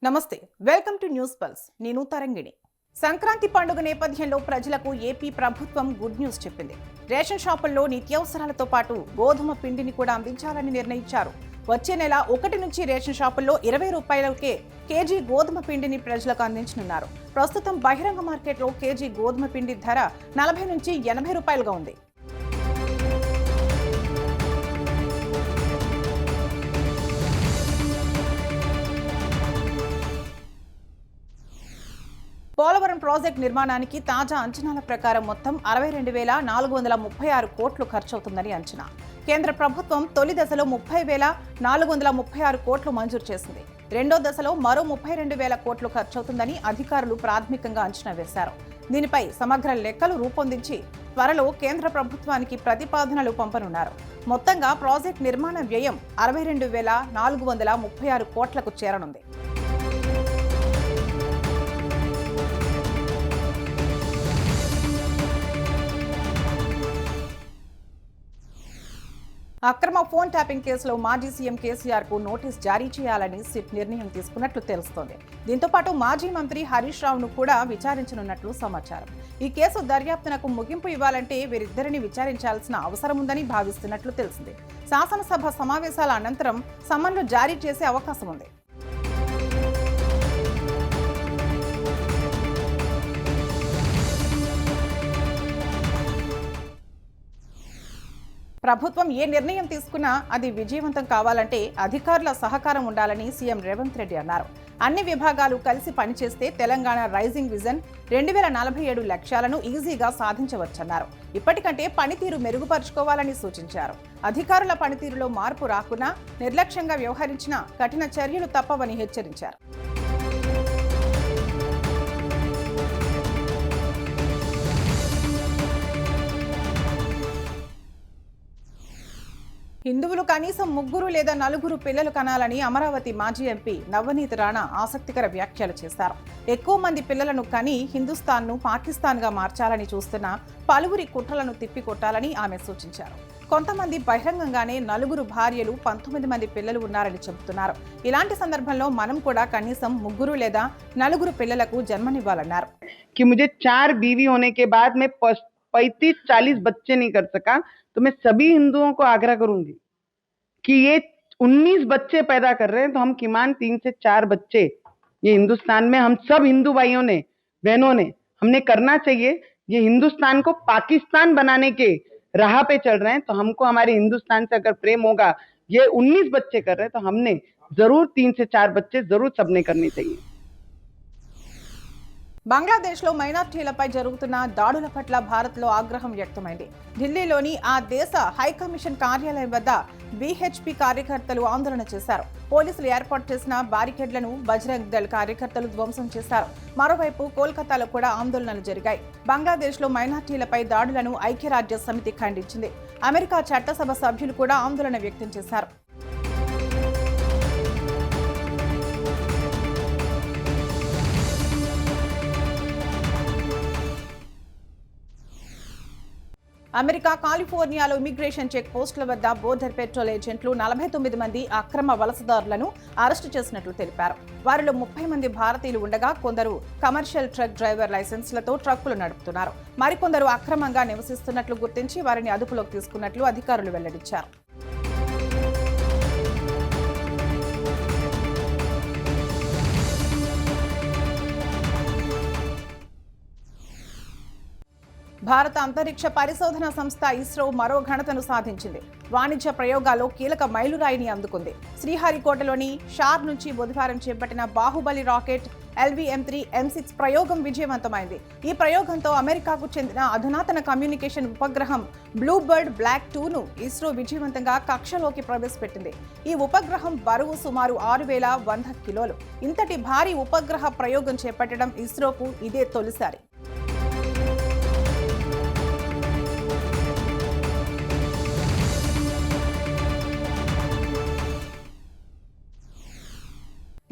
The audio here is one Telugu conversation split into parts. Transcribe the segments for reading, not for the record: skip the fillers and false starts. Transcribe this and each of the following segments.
నమస్తే వెల్కమ్ టు న్యూస్ పల్స్ నేను తరంగిణి సంక్రాంతి పండుగ నేపథ్యంలో ప్రజలకు ఏపీ ప్రభుత్వం గుడ్ న్యూస్ చెప్పింది. రేషన్ షాపుల్లో నిత్యావసరాలతో పాటు గోధుమ పిండిని కూడా అందించాలని నిర్ణయించారు. వచ్చే నెల 1 నుంచి రేషన్ షాపుల్లో 20 రూపాయలకే కేజీ గోధుమ పిండిని ప్రజలకు అందించనున్నారు. ప్రస్తుతం బహిరంగ మార్కెట్లో కేజీ గోధుమ పిండి ధర 40 నుంచి 80 రూపాయలుగా ఉంది. పోలవరం ప్రాజెక్టు నిర్మాణానికి తాజా అంచనాల ప్రకారం మొత్తం 62,436 కోట్లు ఖర్చవుతుందని అంచనా. కేంద్ర ప్రభుత్వం తొలి దశలో 30,436 కోట్లు మంజూరు చేసింది. రెండో దశలో మరో 32,000 కోట్లు ఖర్చవుతుందని అధికారులు ప్రాథమికంగా అంచనా వేశారు. దీనిపై సమగ్ర లెక్కలు రూపొందించి త్వరలో కేంద్ర ప్రభుత్వానికి ప్రతిపాదనలు పంపనున్నారు. మొత్తంగా ప్రాజెక్టు నిర్మాణ వ్యయం 62,436 కోట్లకు చేరనుంది. అక్రమ ఫోన్ ట్యాపింగ్ కేసులో మాజీ సీఎం కేసీఆర్ కు నోటీస్ జారీ చేయాలని సిట్ నిర్ణయం తీసుకున్నట్లు తెలుస్తోంది. దీంతో పాటు మాజీ మంత్రి హరీష్ రావును కూడా విచారించనున్నట్లు సమాచారం. ఈ కేసు దర్యాప్తునకు ముగింపు ఇవ్వాలంటే వీరిద్దరిని విచారించాల్సిన అవసరం ఉందని భావిస్తున్నట్లు తెలిసింది. శాసనసభ సమావేశాల అనంతరం సమన్లు జారీ చేసే అవకాశం ఉంది. ప్రభుత్వం ఏ నిర్ణయం తీసుకున్నా అది విజయవంతం కావాలంటే అధికారుల సహకారం ఉండాలని సీఎం రేవంత్ రెడ్డి అన్నారు. అన్ని విభాగాలు కలిసి పనిచేస్తే తెలంగాణ రైజింగ్ విజన్ 2047 లక్ష్యాలను ఈజీగా సాధించవచ్చన్నారు. ఇప్పటికంటే పనితీరు మెరుగుపరుచుకోవాలని సూచించారు. అధికారుల పనితీరులో మార్పు రాకున్నా నిర్లక్ష్యంగా వ్యవహరించినా కఠిన చర్యలు తప్పవని హెచ్చరించారు. హిందువులు కనీసం 3 లేదా 4 పిల్లలు కనాలని అమరావతి మాజీ ఎంపీ నవనీత్ రాణా ఆసక్తికర వ్యాఖ్యలు చేశారు. ఎక్కువ మంది పిల్లలను కని హిందుస్థాన్ను పాకిస్తాన్గా మార్చాలని చూస్తున్న పలువురి కుట్రలను తిప్పికొట్టాలని ఆమె సూచించారు. కొంతమంది బహిరంగంగానే 4 భార్యలు 19 మంది పిల్లలు ఉన్నారని చెబుతున్నారు. ఇలాంటి సందర్భంలో మనం కూడా కనీసం 3 లేదా 4 పిల్లలకు జన్మనివ్వాలన్నారు. कि मुझे 4 बीवी होने के बाद मैं 35-40 बच्चे नहीं कर सका, तो मैं सभी हिंदुओं को आग्रह करूंगी कि ये 19 बच्चे पैदा कर रहे हैं, तो हम किमान 3 से 4 बच्चे ये हिंदुस्तान में हम सब हिंदू भाइयों ने बहनों ने हमने करना चाहिए. ये हिंदुस्तान को पाकिस्तान बनाने के राह पे चल रहे हैं, तो हमको हमारे हिंदुस्तान से अगर प्रेम होगा, ये 19 बच्चे कर रहे हैं तो हमने जरूर 3 से 4 बच्चे जरूर सबने करने चाहिए. బంగ్లాదేశ్లో మైనార్టీలపై జరుగుతున్న దాడుల పట్ల భారత్లో ఆగ్రహం వ్యక్తమైంది. ఢిల్లీలోని ఆ దేశ హైకమిషన్ కార్యాలయం వద్ద బీహెచ్పీ కార్యకర్తలు ఆందోళన చేశారు. పోలీసులు ఏర్పాటు చేసిన బారికేడ్లను బజరంగ్ దళ్ కార్యకర్తలు ధ్వంసం చేశారు. మరోవైపు కోల్కతాలో కూడా ఆందోళనలు జరిగాయి. బంగ్లాదేశ్లో మైనార్టీలపై దాడులను ఐక్యరాజ్య సమితి ఖండించింది. అమెరికా చట్టసభ సభ్యులు కూడా ఆందోళన వ్యక్తం చేశారు. అమెరికా కాలిఫోర్నియాలో ఇమిగ్రేషన్ చెక్ పోస్టుల వద్ద బోర్డర్ పెట్రోల్ ఏజెంట్లు 49 మంది అక్రమ వలసదారులను అరెస్టు చేసినట్లు తెలిపారు. వారిలో 30 మంది భారతీయులు ఉండగా కొందరు కమర్షియల్ ట్రక్ డ్రైవర్ లైసెన్స్లతో ట్రక్కులు నడుపుతున్నారు. మరికొందరు అక్రమంగా నివసిస్తున్నట్లు గుర్తించి వారిని అదుపులోకి తీసుకున్నట్లు అధికారులు వెల్లడించారు. భారత అంతరిక్ష పరిశోధన సంస్థ ఇస్రో మరో ఘనతను సాధించింది. వాణిజ్య ప్రయోగాల్లో కీలక మైలురాయిని అందుకుంది. శ్రీహరికోటలోని షార్ నుంచి బుధవారం చేపట్టిన బాహుబలి రాకెట్ LVM-3 M6 ప్రయోగం విజయవంతమైంది. ఈ ప్రయోగంతో అమెరికాకు చెందిన అధునాతన కమ్యూనికేషన్ ఉపగ్రహం బ్లూబర్డ్ బ్లాక్ 2ను ఇస్రో విజయవంతంగా కక్షలోకి ప్రవేశపెట్టింది. ఈ ఉపగ్రహం బరువు సుమారు 6,100 కిలోలు. ఇంతటి భారీ ఉపగ్రహ ప్రయోగం చేపట్టడం ఇస్రోకు ఇదే తొలిసారి.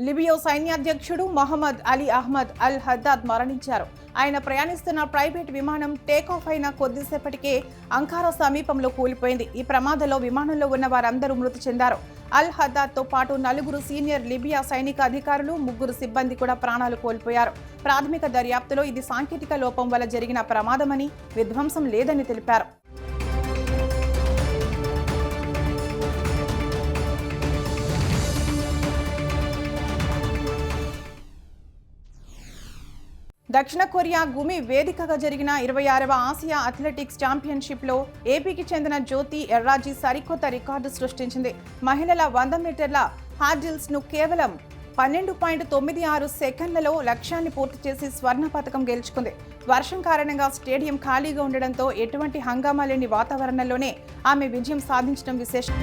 లిబియా సైన్యాధ్యక్షుడు మొహమ్మద్ అలీ అహ్మద్ అల్ హద్దాద్ మరణించారు. ఆయన ప్రయాణిస్తున్న ప్రైవేట్ విమానం టేకాఫ్ అయిన కొద్దిసేపటికే అంకారా సమీపంలో కూలిపోయింది. ఈ ప్రమాదంలో విమానంలో ఉన్న వారందరూ మృతి చెందారు. అల్ హద్దాద్తో పాటు 4 సీనియర్ లిబియా సైనిక అధికారులు, 3 సిబ్బంది కూడా ప్రాణాలు కోల్పోయారు. ప్రాథమిక దర్యాప్తులో ఇది సాంకేతిక లోపం వల్ల జరిగిన ప్రమాదమని, విధ్వంసం లేదని తెలిపారు. దక్షిణ కొరియా గుమి వేదికగా జరిగిన 26వ ఆసియా అథ్లెటిక్స్ ఛాంపియన్షిప్లో ఏపీకి చెందిన జ్యోతి ఎర్రాజీ సరికొత్త రికార్డు సృష్టించింది. మహిళల 100 మీటర్ల హార్డిల్స్ను కేవలం 12.96 సెకండ్లలో లక్ష్యాన్ని పూర్తి చేసి స్వర్ణ పతకం గెలుచుకుంది. వర్షం కారణంగా స్టేడియం ఖాళీగా ఉండడంతో ఎటువంటి హంగామా లేని వాతావరణంలోనే ఆమె విజయం సాధించడం విశేషం.